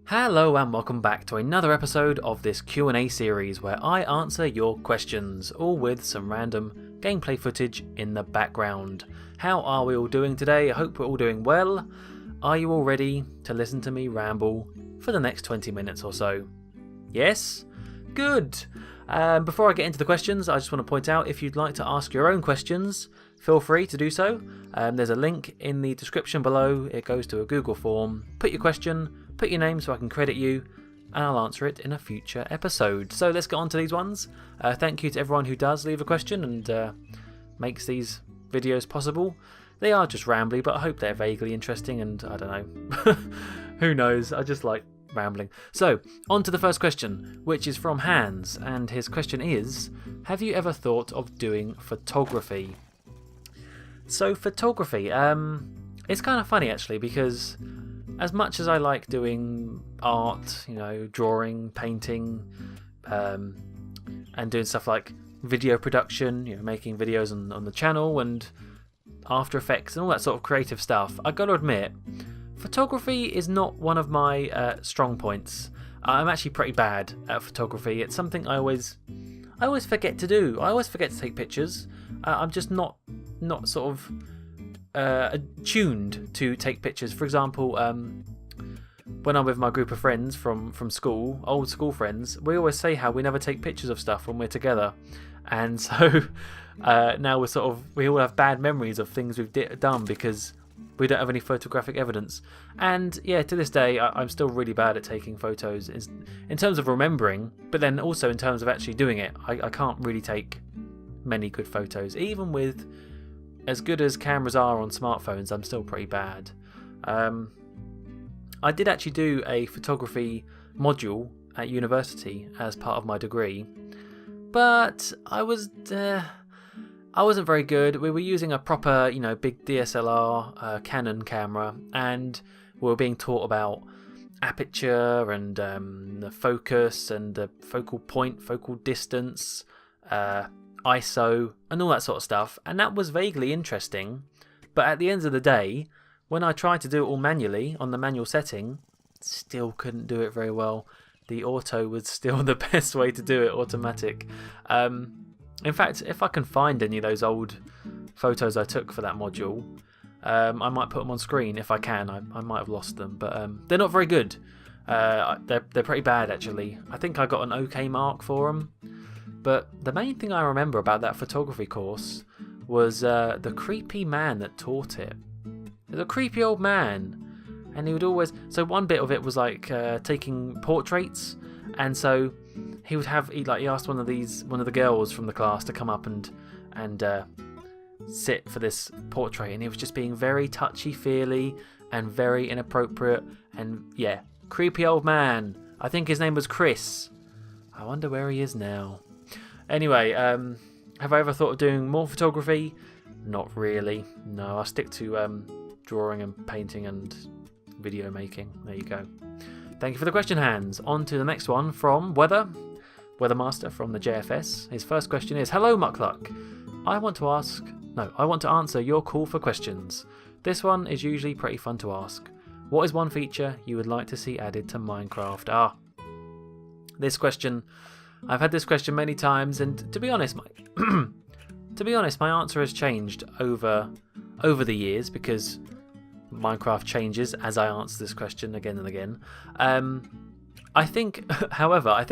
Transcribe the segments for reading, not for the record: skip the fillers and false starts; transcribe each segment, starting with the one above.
Hello and welcome back to another episode of this Q&A series where I answer your questions, all with some random gameplay footage in the background. How are we all doing today? I hope we're all doing well. Are you all ready to listen to me ramble for the next 20 minutes or so? Yes? Good! Before I get into the questions, I just want to point out if you'd like to ask your own questions, feel free to do so. There's a link in the description below. It goes to a Google form. Put your question, put your name so I can credit you, and I'll answer it in a future episode. So let's get on to these ones. Thank you to everyone who does leave a question and makes these videos possible. They are just rambly, but I hope they're vaguely interesting, and I don't know. Who knows? I just like rambling. So, on to the first question, which is from Hans, and his question is, have you ever thought of doing photography? So, photography, it's kind of funny actually, because as much as I like doing art, drawing, painting, and doing stuff like video production, making videos on the channel and After Effects and all that sort of creative stuff, I got to admit, photography is not one of my strong points. I'm actually pretty bad at photography. It's something I always forget to do. I always forget to take pictures. I'm just not sort of attuned to take pictures. For example, when I'm with my group of friends from school, old school friends, we always say how we never take pictures of stuff when we're together, and so now we all have bad memories of things we've done because we don't have any photographic evidence. And yeah, to this day, I'm still really bad at taking photos in terms of remembering, but then also in terms of actually doing it. I can't really take many good photos. Even with as good as cameras are on smartphones, I'm still pretty bad. I did actually do a photography module at university as part of my degree, but I wasn't very good. We were using a proper, big DSLR Canon camera, and we were being taught about aperture and the focus and the focal point, focal distance, ISO, and all that sort of stuff. And that was vaguely interesting, but at the end of the day, when I tried to do it all manually on the manual setting, still couldn't do it very well. The auto was still the best way to do it, automatic. In fact, if I can find any of those old photos I took for that module, I might put them on screen if I can. I might have lost them, but they're not very good. They're pretty bad, actually. I think I got an OK mark for them. But the main thing I remember about that photography course was the creepy man that taught it. It was a creepy old man, and he would always... So one bit of it was like taking portraits, and so he would have... He asked one of the girls from the class to come up and sit for this portrait, and he was just being very touchy-feely and very inappropriate, and yeah, creepy old man. I think his name was Chris. I wonder where he is now. Anyway, have I ever thought of doing more photography? Not really. No, I'll stick to drawing and painting and video making. There you go. Thank you for the question, Hans. On to the next one from Weathermaster from the JFS. His first question is, hello Muckluck. I want to answer your call for questions. This one is usually pretty fun to ask. What is one feature you would like to see added to Minecraft? This question, I've had this question many times, and to be honest, my answer has changed over the years because Minecraft changes as I answer this question again and again. I think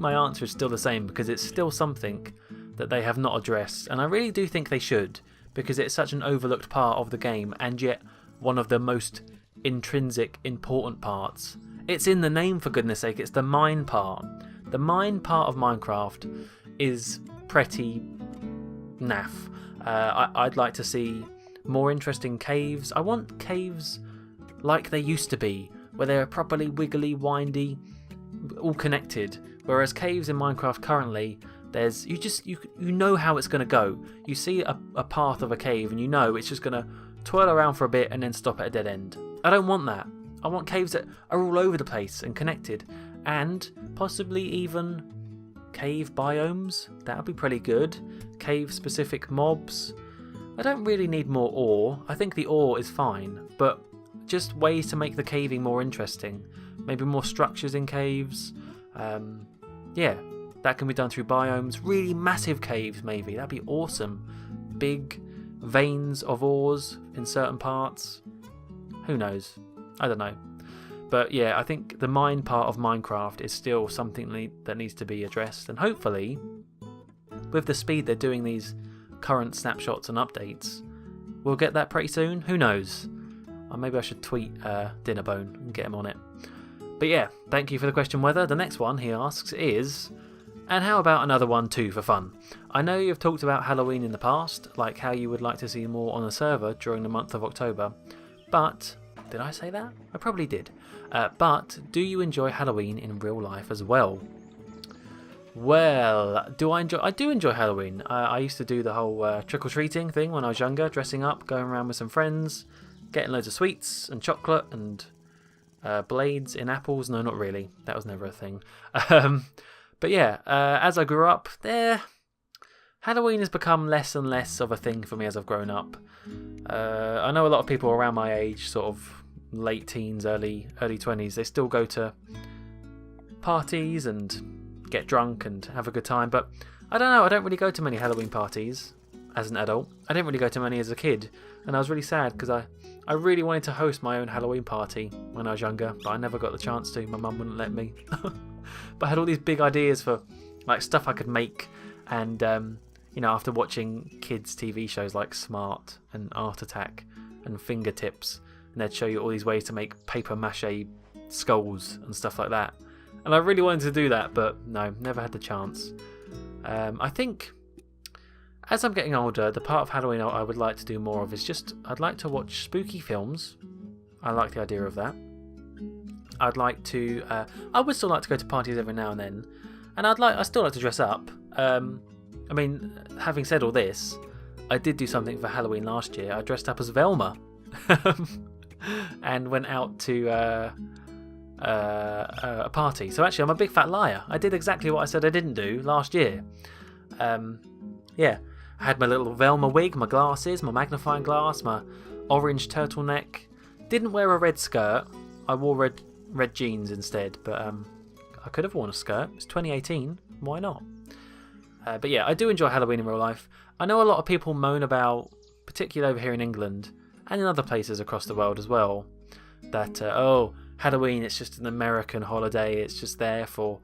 my answer is still the same because it's still something that they have not addressed, and I really do think they should, because it's such an overlooked part of the game, and yet one of the most intrinsic, important parts. It's in the name, for goodness sake. It's the mine part. The mine part of Minecraft is pretty naff. I'd like to see more interesting caves. I want caves like they used to be, where they're properly wiggly, windy, all connected. Whereas caves in Minecraft currently, there's you know how it's going to go. You see a path of a cave, and you know it's just going to twirl around for a bit and then stop at a dead end. I don't want that. I want caves that are all over the place and connected, and possibly even cave biomes. That would be pretty good. Cave-specific mobs. I don't really need more ore. I think the ore is fine, but just ways to make the caving more interesting. maybe more structures in caves. Yeah, that can be done through biomes. Really massive caves, maybe. That'd be awesome. Big veins of ores in certain parts. Who knows? I don't know. But yeah, I think the mine part of Minecraft is still something that needs to be addressed. And hopefully, with the speed they're doing these current snapshots and updates, we'll get that pretty soon. Who knows? Or maybe I should tweet Dinnerbone and get him on it. But yeah, thank you for the question, Weather. The next one he asks is, and how about another one too for fun? I know you've talked about Halloween in the past, like how you would like to see more on the server during the month of October, but, did I say that? I probably did. But, do you enjoy Halloween in real life as well? Well, I do enjoy Halloween. I used to do the whole trick-or-treating thing when I was younger, dressing up, going around with some friends, getting loads of sweets and chocolate and blades in apples. No, not really. That was never a thing. But yeah, as I grew up, Halloween has become less and less of a thing for me as I've grown up. I know a lot of people around my age, sort of late teens, early 20s, they still go to parties and get drunk and have a good time, but I don't know, I don't really go to many Halloween parties as an adult. I didn't really go to many as a kid, and I was really sad because I really wanted to host my own Halloween party when I was younger, but I never got the chance to. My mum wouldn't let me. But I had all these big ideas for like stuff I could make, and after watching kids TV shows like Smart and Art Attack and Fingertips, and they'd show you all these ways to make paper mache skulls and stuff like that. And I really wanted to do that, but no, never had the chance. I think as I'm getting older, the part of Halloween I would like to do more of is just, I'd like to watch spooky films. I like the idea of that. I would still like to go to parties every now and then. And I still like to dress up. I mean, having said all this, I did do something for Halloween last year. I dressed up as Velma. And went out to a party. So actually, I'm a big fat liar. I did exactly what I said I didn't do last year. Yeah, I had my little Velma wig, my glasses, my magnifying glass, my orange turtleneck. Didn't wear a red skirt. I wore red jeans instead. But I could have worn a skirt. It's 2018. Why not? But yeah, I do enjoy Halloween in real life. I know a lot of people moan about, particularly over here in England and in other places across the world as well, that Halloween, it's just an American holiday. It's just there for,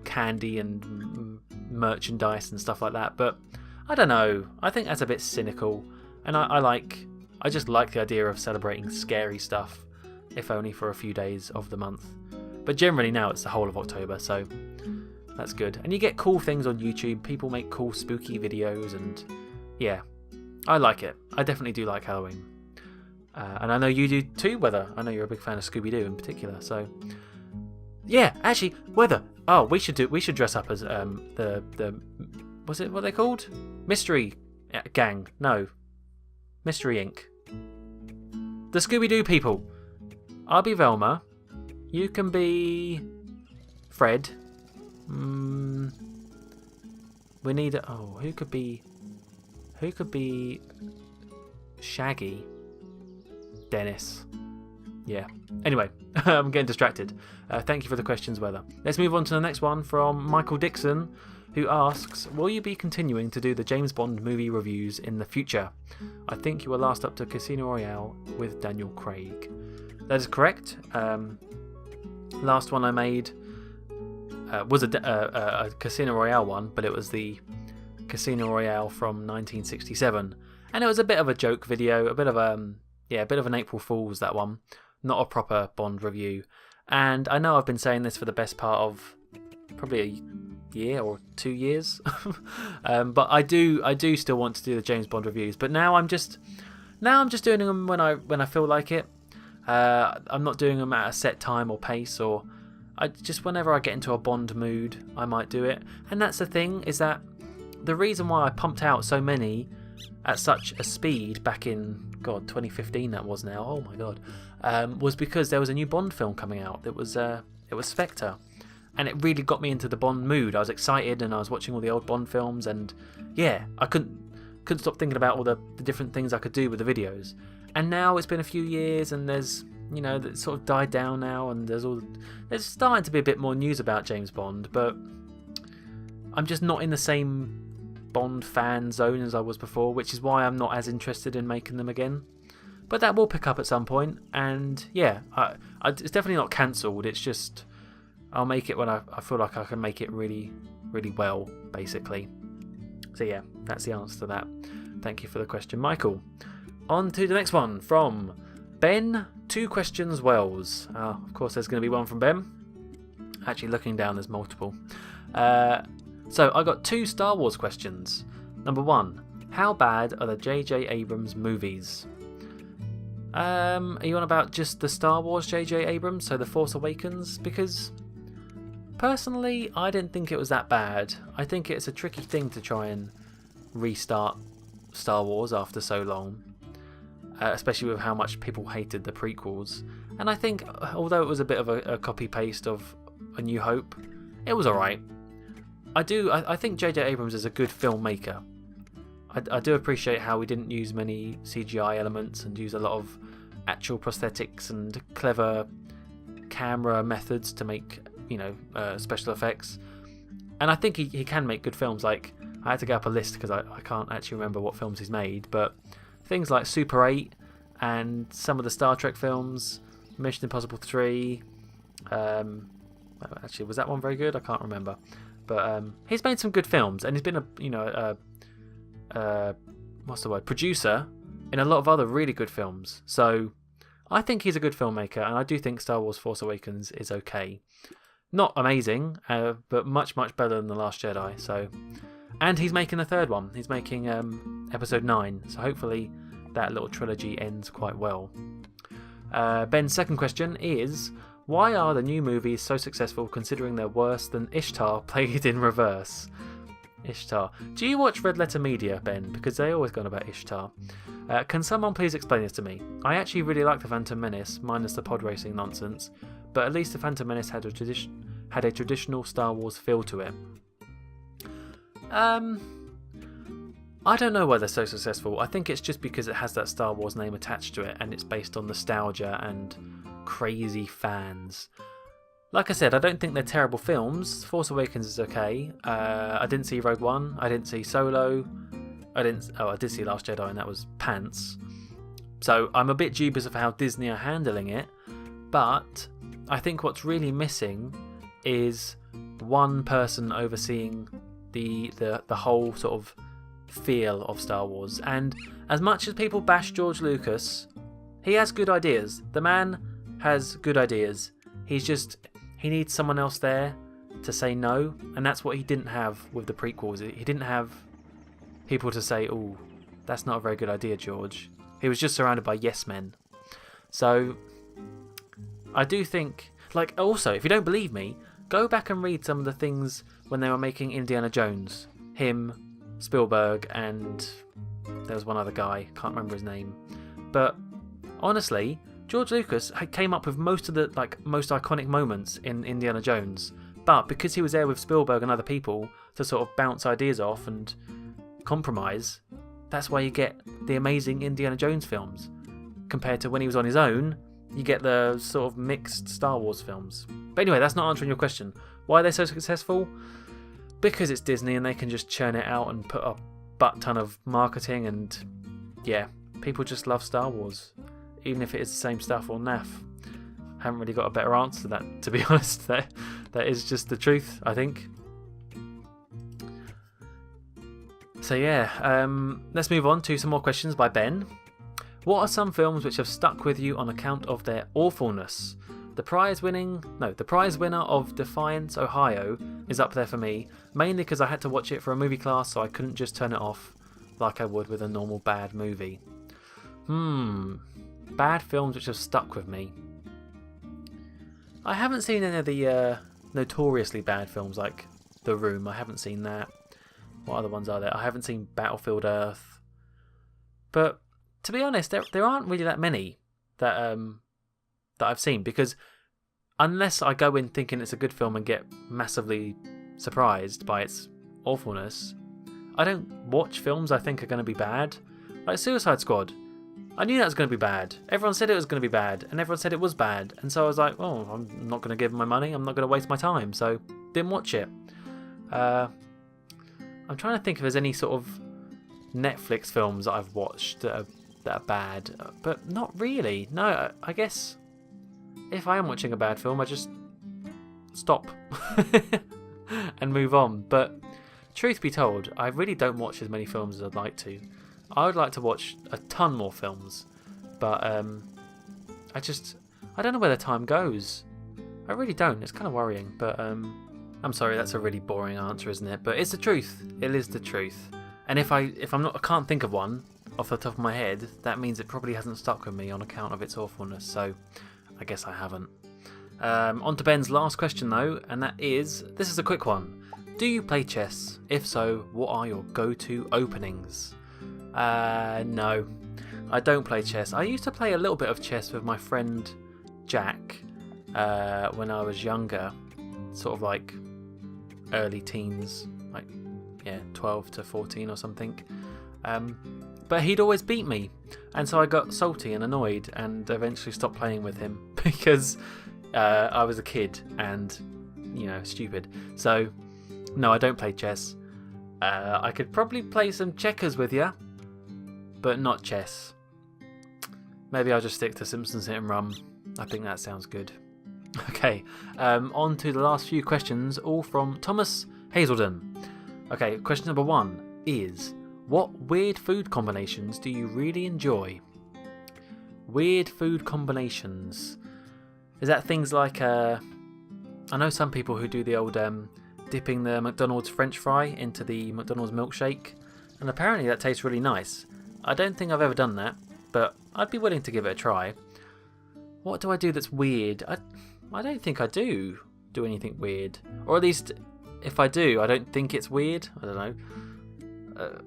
candy and merchandise and stuff like that. But I don't know. I think that's a bit cynical, and I just like the idea of celebrating scary stuff, if only for a few days of the month. But generally now it's the whole of October, so that's good. And you get cool things on YouTube. People make cool spooky videos, and yeah, I like it. I definitely do like Halloween. And I know you do too, Weather. I know you're a big fan of Scooby-Doo in particular. So yeah, actually, Weather. Oh, we should dress up as was it what they called? Mystery Gang? No, Mystery Inc. The Scooby-Doo people. I'll be Velma. You can be Fred. We need who could be Shaggy? Dennis. Yeah. Anyway, I'm getting distracted. Thank you for the questions, Weather. Let's move on to the next one from Michael Dixon, who asks, will you be continuing to do the James Bond movie reviews in the future? I think you were last up to Casino Royale with Daniel Craig. That is correct. Last one I made was a Casino Royale one, but it was the Casino Royale from 1967. And it was a bit of a joke video, a bit of an April Fool's, that one. Not a proper Bond review. And I know I've been saying this for the best part of probably a year or 2 years. But I do still want to do the James Bond reviews. But now I'm just doing them when I feel like it. I'm not doing them at a set time or pace, or whenever I get into a Bond mood, I might do it. And that's the thing, is that the reason why I pumped out so many at such a speed back in 2015 that was now, oh my god, was because there was a new Bond film coming out. It was Spectre, and it really got me into the Bond mood. I was excited, and I was watching all the old Bond films, and yeah, I couldn't stop thinking about all the different things I could do with the videos. And now it's been a few years, and there's you know, that sort of died down now, and there's starting to be a bit more news about James Bond, but I'm just not in the same Bond fan zone as I was before, which is why I'm not as interested in making them again. But that will pick up at some point, and yeah, it's definitely not cancelled. It's just I'll make it when I feel like I can make it really, really well, basically. So yeah, that's the answer to that. Thank you for the question, Michael. On to the next one from Ben. 2 questions Wells. Of course, there's going to be one from Ben. Actually, looking down, there's multiple. So I got 2 Star Wars questions. Number 1, how bad are the J.J. Abrams movies? Are you on about just the Star Wars J.J. Abrams, so The Force Awakens? Because personally, I didn't think it was that bad. I think it's a tricky thing to try and restart Star Wars after so long, especially with how much people hated the prequels. And I think, although it was a bit of a copy-paste of A New Hope, it was alright. I think J.J. Abrams is a good filmmaker. I do appreciate how he didn't use many CGI elements and use a lot of actual prosthetics and clever camera methods to make, special effects. And I think he can make good films. Like, I had to get up a list because I can't actually remember what films he's made, but things like Super 8 and some of the Star Trek films, Mission Impossible 3. Actually, was that one very good? I can't remember. But he's made some good films, and he's been producer in a lot of other really good films. So I think he's a good filmmaker, and I do think Star Wars Force Awakens is okay. Not amazing, but much, much better than The Last Jedi. So, and he's making a third one. He's making episode 9. So hopefully that little trilogy ends quite well. Ben's second question is, why are the new movies so successful considering they're worse than Ishtar played in reverse? Ishtar. Do you watch Red Letter Media, Ben? Because they always go on about Ishtar. Can someone please explain this to me? I actually really like The Phantom Menace, minus the pod racing nonsense, but at least The Phantom Menace had a traditional Star Wars feel to it. I don't know why they're so successful. I think it's just because it has that Star Wars name attached to it, and it's based on nostalgia and crazy fans. Like I said, I don't think they're terrible films. Force Awakens is okay. I didn't see Rogue One. I didn't see Solo. I did see Last Jedi, and that was pants. So I'm a bit dubious of how Disney are handling it. But I think what's really missing is one person overseeing the whole sort of feel of Star Wars. And as much as people bash George Lucas, he has good ideas. The man has good ideas. He needs someone else there to say no, and that's what he didn't have with the prequels. He didn't have people to say, oh, that's not a very good idea, George. He was just surrounded by yes men. So I do think, also, if you don't believe me, go back and read some of the things when they were making Indiana Jones. Him, Spielberg, and there was one other guy, can't remember his name. But honestly, George Lucas came up with most of the most iconic moments in Indiana Jones, but because he was there with Spielberg and other people to sort of bounce ideas off and compromise, that's why you get the amazing Indiana Jones films. Compared to when he was on his own, you get the sort of mixed Star Wars films. But anyway, that's not answering your question. Why are they so successful? Because it's Disney and they can just churn it out and put a butt ton of marketing, and yeah, people just love Star Wars. Even if it is the same stuff or naff. Haven't really got a better answer to that, to be honest. That is just the truth, I think. So yeah, let's move on to some more questions by Ben. What are some films which have stuck with you on account of their awfulness? The prize winner of Defiance, Ohio is up there for me, mainly because I had to watch it for a movie class, so I couldn't just turn it off like I would with a normal bad movie. Bad films which have stuck with me. I haven't seen any of the notoriously bad films like The Room. I haven't seen that. What other ones are there? I haven't seen Battlefield Earth. But to be honest, there aren't really that many that I've seen, because unless I go in thinking it's a good film and get massively surprised by its awfulness, I don't watch films I think are going to be bad. Like Suicide Squad. I knew that was going to be bad. Everyone said it was going to be bad, and everyone said it was bad. And so I was like, well, I'm not going to give them my money. I'm not going to waste my time. So didn't watch it. I'm trying to think if there's any sort of Netflix films that I've watched that are bad, but not really. No, I guess if I am watching a bad film, I just stop and move on. But truth be told, I really don't watch as many films as I'd like to. I would like to watch a ton more films, but I don't know where the time goes. I really don't. It's kind of worrying, but I'm sorry, that's a really boring answer, isn't it? But it's the truth. It is the truth. And if I can't think of one off the top of my head, that means it probably hasn't stuck with me on account of its awfulness. So I guess I haven't. On to Ben's last question though, and this is a quick one. Do you play chess? If so, what are your go-to openings? No, I don't play chess. I used to play a little bit of chess with my friend Jack when I was younger, sort of like early teens, 12 to 14 or something. But he'd always beat me, and so I got salty and annoyed and eventually stopped playing with him because I was a kid and, stupid. So, no, I don't play chess. I could probably play some checkers with you, but not chess. Maybe I'll just stick to Simpsons Hit and Run. I think that sounds good. Okay, on to the last few questions, all from Thomas Hazelden. Okay, question number 1 is, what weird food combinations do you really enjoy? Weird food combinations. Is that things like, I know some people who do the old dipping the McDonald's French fry into the McDonald's milkshake, and apparently that tastes really nice. I don't think I've ever done that, but I'd be willing to give it a try. What do I do that's weird? I don't think I do anything weird. Or at least, if I do, I don't think it's weird. I don't know.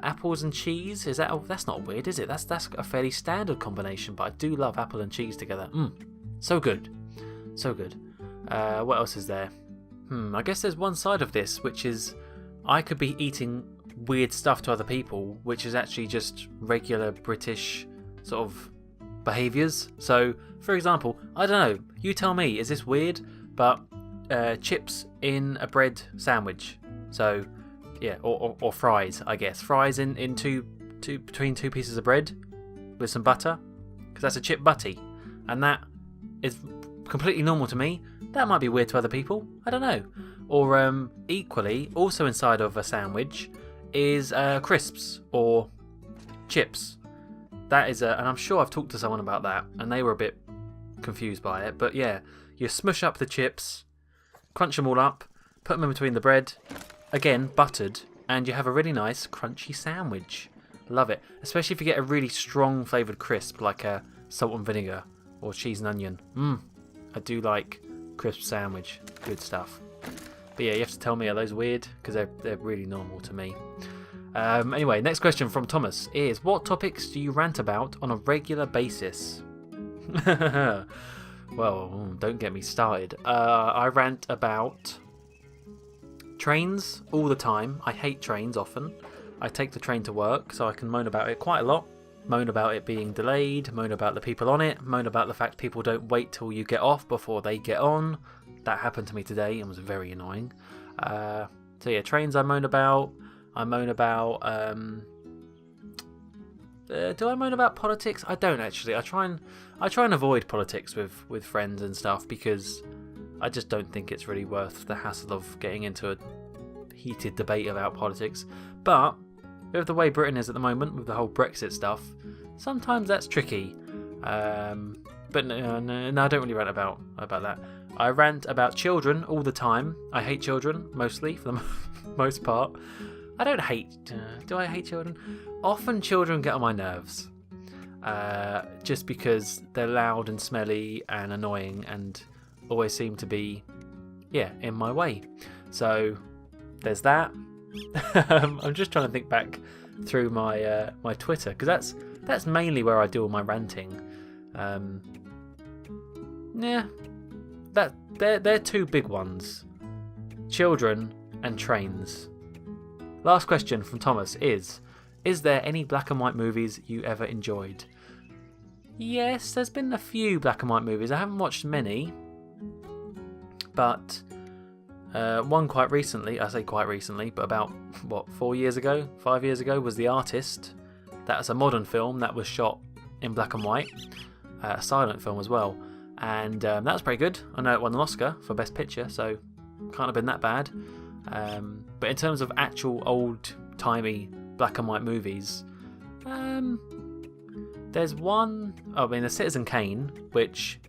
Apples and cheese? That's not weird, is it? That's a fairly standard combination, but I do love apple and cheese together. So good. So good. What else is there? I guess there's one side of this, which is I could be eating weird stuff to other people, which is actually just regular British sort of behaviours. So, for example, I don't know, you tell me, is this weird? But chips in a bread sandwich. So, yeah, or fries, I guess. Fries in between two pieces of bread with some butter, because that's a chip butty, and that is completely normal to me. That might be weird to other people. I don't know. Or equally, also inside of a sandwich is crisps or chips. That is and I'm sure I've talked to someone about that, and they were a bit confused by it. But yeah, you smush up the chips, crunch them all up, put them in between the bread, again buttered, and you have a really nice crunchy sandwich. Love it, especially if you get a really strong flavoured crisp like a salt and vinegar or cheese and onion. I do like crisp sandwich. Good stuff. But yeah, you have to tell me, are those weird? Because they're really normal to me. Anyway, next question from Thomas is, what topics do you rant about on a regular basis? Well, don't get me started. I rant about trains all the time. I hate trains often. I take the train to work, so I can moan about it quite a lot. Moan about it being delayed, moan about the people on it, moan about the fact people don't wait till you get off before they get on. That happened to me today and was very annoying. So yeah, trains I moan about. I moan about... do I moan about politics? I don't actually. I try and avoid politics with friends and stuff, because I just don't think it's really worth the hassle of getting into a heated debate about politics. But with the way Britain is at the moment, with the whole Brexit stuff, sometimes that's tricky. But no, I don't really rant about that. I rant about children all the time. I hate children, mostly, for the most part. I don't hate... do I hate children? Often children get on my nerves. Just because they're loud and smelly and annoying and always seem to be, in my way. So, there's that. I'm just trying to think back through my my Twitter, because that's mainly where I do all my ranting. They're two big ones: children and trains. Last question from Thomas is there any black and white movies you ever enjoyed? Yes, there's been a few black and white movies. I haven't watched many, but one quite recently, I say quite recently, but about, 5 years ago, was The Artist. That's a modern film that was shot in black and white, a silent film as well, and that was pretty good. I know it won an Oscar for Best Picture, so can't have been that bad. But in terms of actual old-timey black and white movies, there's one, there's Citizen Kane, which,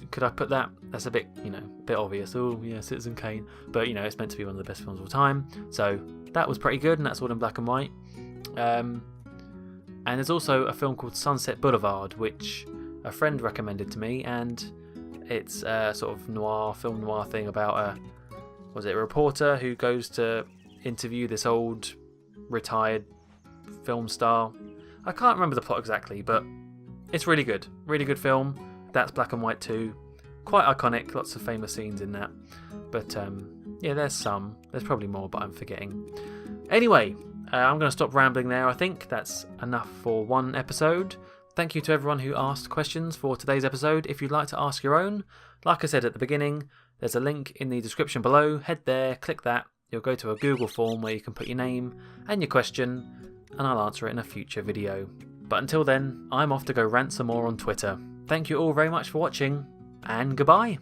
could I put that? That's a bit, bit obvious. Oh, yeah, Citizen Kane. But, it's meant to be one of the best films of all time. So that was pretty good, and that's all in black and white. And there's also a film called Sunset Boulevard, which a friend recommended to me, and it's a sort of film noir thing about a reporter who goes to interview this old retired film star. I can't remember the plot exactly, but it's really good. Really good film. That's black and white too. Quite iconic, lots of famous scenes in that. But yeah, there's some. There's probably more, but I'm forgetting. Anyway, I'm going to stop rambling there. I think that's enough for one episode. Thank you to everyone who asked questions for today's episode. If you'd like to ask your own, like I said at the beginning, there's a link in the description below. Head there, click that. You'll go to a Google form where you can put your name and your question, and I'll answer it in a future video. But until then, I'm off to go rant some more on Twitter. Thank you all very much for watching, and goodbye.